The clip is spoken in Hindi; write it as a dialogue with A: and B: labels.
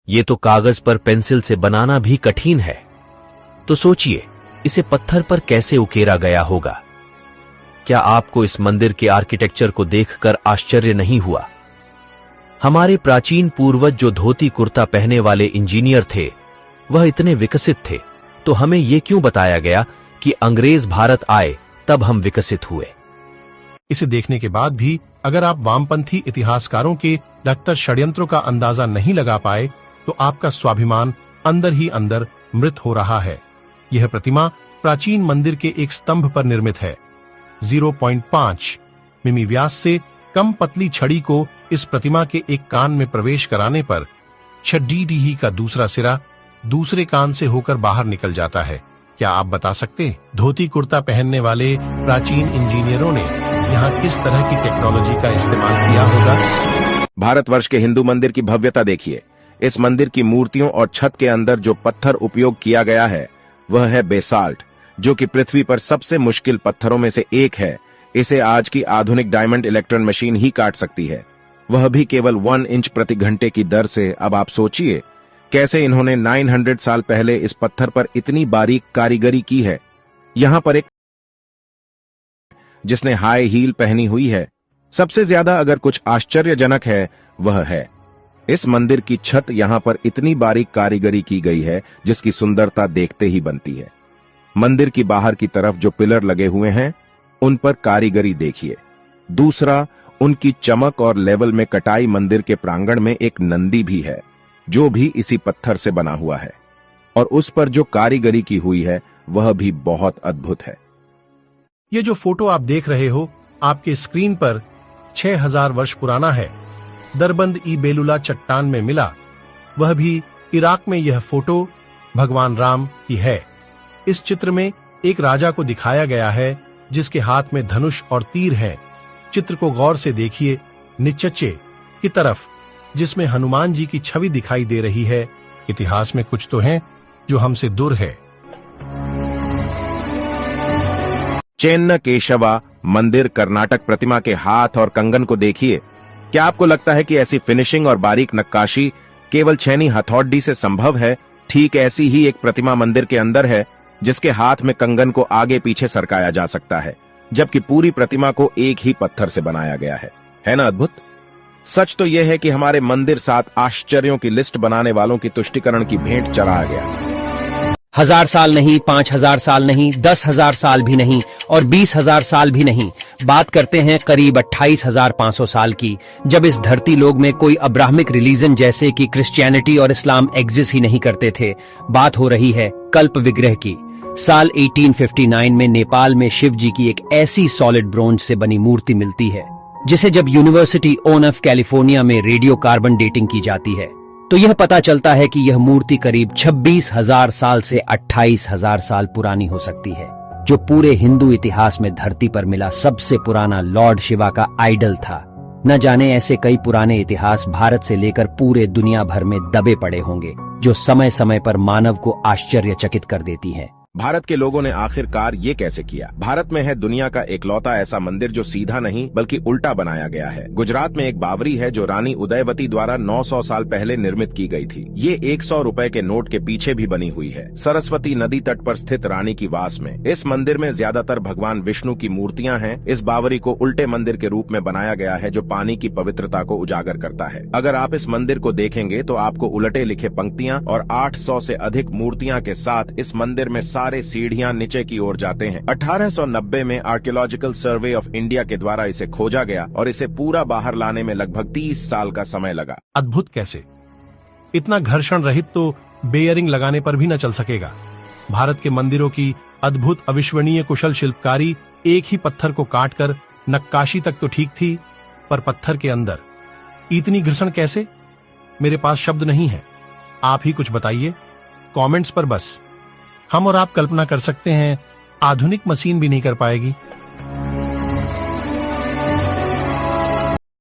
A: ये तो कागज पर पेंसिल से बनाना भी कठिन है, तो सोचिए इसे पत्थर पर कैसे उकेरा गया होगा। क्या आपको इस मंदिर के आर्किटेक्चर को देखकर आश्चर्य नहीं हुआ? हमारे प्राचीन पूर्वज जो धोती कुर्ता पहने वाले इंजीनियर थे, वह इतने विकसित थे, तो हमें यह क्यों बताया गया कि अंग्रेज भारत आए तब हम विकसित हुए?
B: इसे देखने के बाद भी अगर आप वामपंथी इतिहासकारों के डॉक्टर षड्यंत्रों का अंदाजा नहीं लगा पाए, तो आपका स्वाभिमान अंदर ही अंदर मृत हो रहा है। यह प्रतिमा प्राचीन मंदिर के एक स्तंभ पर निर्मित है। 0.5 मिमी व्यास से कम पतली छड़ी को इस प्रतिमा के एक कान में प्रवेश कराने पर 6 का दूसरा सिरा दूसरे कान से होकर बाहर निकल जाता है। क्या आप बता सकते धोती कुर्ता पहनने वाले प्राचीन इंजीनियरों ने यहाँ किस तरह की टेक्नोलॉजी का इस्तेमाल किया होगा?
C: भारतवर्ष के हिंदू मंदिर की भव्यता देखिए। इस मंदिर की मूर्तियों और छत के अंदर जो पत्थर उपयोग किया गया है वह है बेसाल्ट, जो कि पृथ्वी पर सबसे मुश्किल पत्थरों में से एक है। इसे आज की आधुनिक डायमंड इलेक्ट्रॉन मशीन ही काट सकती है, वह भी केवल 1 इंच प्रति घंटे की दर से। अब आप सोचिए कैसे इन्होंने 900 साल पहले इस पत्थर पर इतनी बारीक कारीगरी की है। यहां पर एक जिसने हाई हील पहनी हुई है। सबसे ज्यादा अगर कुछ आश्चर्यजनक है वह है इस मंदिर की छत। यहां पर इतनी बारीक कारीगरी की गई है जिसकी सुंदरता देखते ही बनती है। मंदिर की बाहर की तरफ जो पिलर लगे हुए हैं उन पर कारीगरी देखिए। दूसरा, उनकी चमक और लेवल में कटाई। मंदिर के प्रांगण में एक नंदी भी है जो भी इसी पत्थर से बना हुआ है, और उस पर जो कारीगरी की हुई है वह भी बहुत अद्भुत है।
B: ये जो फोटो आप देख रहे हो आपके स्क्रीन पर 6000 वर्ष पुराना है। दरबंद ई बेलुला चट्टान में मिला, वह भी इराक में। यह फोटो भगवान राम की है। इस चित्र में एक राजा को दिखाया गया है जिसके हाथ में धनुष और तीर है। चित्र को गौर से देखिए, नीचे की तरफ जिसमें हनुमान जी की छवि दिखाई दे रही है। इतिहास में कुछ तो है जो हमसे दूर है।
C: चेन्न केशवा मंदिर कर्नाटक प्रतिमा के हाथ और कंगन को देखिए। क्या आपको लगता है कि ऐसी फिनिशिंग और बारीक नक्काशी केवल छेनी हथौड़ी से संभव है? ठीक ऐसी ही एक प्रतिमा मंदिर के अंदर है जिसके हाथ में कंगन को आगे पीछे सरकाया जा सकता है, जबकि पूरी प्रतिमा को एक ही पत्थर से बनाया गया है ना अद्भुत? सच तो यह है कि हमारे मंदिर 7 आश्चर्यों की लिस्ट बनाने वालों की तुष्टिकरण की भेंट चढ़ा गया।
D: 1000 साल नहीं, 5000 साल नहीं, 10,000 साल भी नहीं और 20,000 साल भी नहीं। बात करते हैं करीब 28,500 साल की, जब इस धरती लोक में कोई अब्राहमिक रिलीजन जैसे कि क्रिश्चियनिटी और इस्लाम एग्जिस्ट ही नहीं करते थे। बात हो रही है कल्प विग्रह की। साल 1859 में नेपाल में शिव जी की एक ऐसी सॉलिड ब्रोंज से बनी मूर्ति मिलती है जिसे जब यूनिवर्सिटी ऑफ कैलिफोर्निया में रेडियो कार्बन डेटिंग की जाती है तो यह पता चलता है कि यह मूर्ति करीब 26,000 साल से 28,000 साल पुरानी हो सकती है, जो पूरे हिंदू इतिहास में धरती पर मिला सबसे पुराना लॉर्ड शिवा का आइडल था। न जाने ऐसे कई पुराने इतिहास भारत से लेकर पूरे दुनिया भर में दबे पड़े होंगे जो समय समय पर मानव को आश्चर्यचकित कर देती हैं।
C: भारत के लोगों ने आखिरकार ये कैसे किया? भारत में है दुनिया का एकलौता ऐसा मंदिर जो सीधा नहीं बल्कि उल्टा बनाया गया है। गुजरात में एक बावरी है जो रानी उदयवती द्वारा 900 साल पहले निर्मित की गई थी। ये 100 रुपए के नोट के पीछे भी बनी हुई है। सरस्वती नदी तट पर स्थित रानी की वास में इस मंदिर में ज्यादातर भगवान विष्णु की मूर्तियां हैं। इस बावरी को उल्टे मंदिर के रूप में बनाया गया है जो पानी की पवित्रता को उजागर करता है। अगर आप इस मंदिर को देखेंगे तो आपको उलटे लिखे पंक्तियां और 800 से अधिक मूर्तियां के साथ इस मंदिर में सारे सीढ़ियां नीचे की ओर जाते हैं। 1890 में आर्कियोलॉजिकल सर्वे ऑफ इंडिया के द्वारा इसे खोजा गया और इसे पूरा बाहर लाने में लगभग 30 साल का समय लगा।
B: अद्भुत कैसे? इतना घर्षण रहित तो बेयरिंग लगाने पर भी न चल सकेगा। भारत के मंदिरों की अद्भुत अविश्वसनीय कुशल शिल्पकारी एक ही पत्थर को काटकर नक्काशी तक तो ठीक थी, पर पत्थर के अंदर इतनी घर्षण कैसे? मेरे पास शब्द नहीं है। आप ही कुछ बताइए कमेंट्स पर। बस हम और आप कल्पना कर सकते हैं, आधुनिक मशीन भी नहीं कर पाएगी।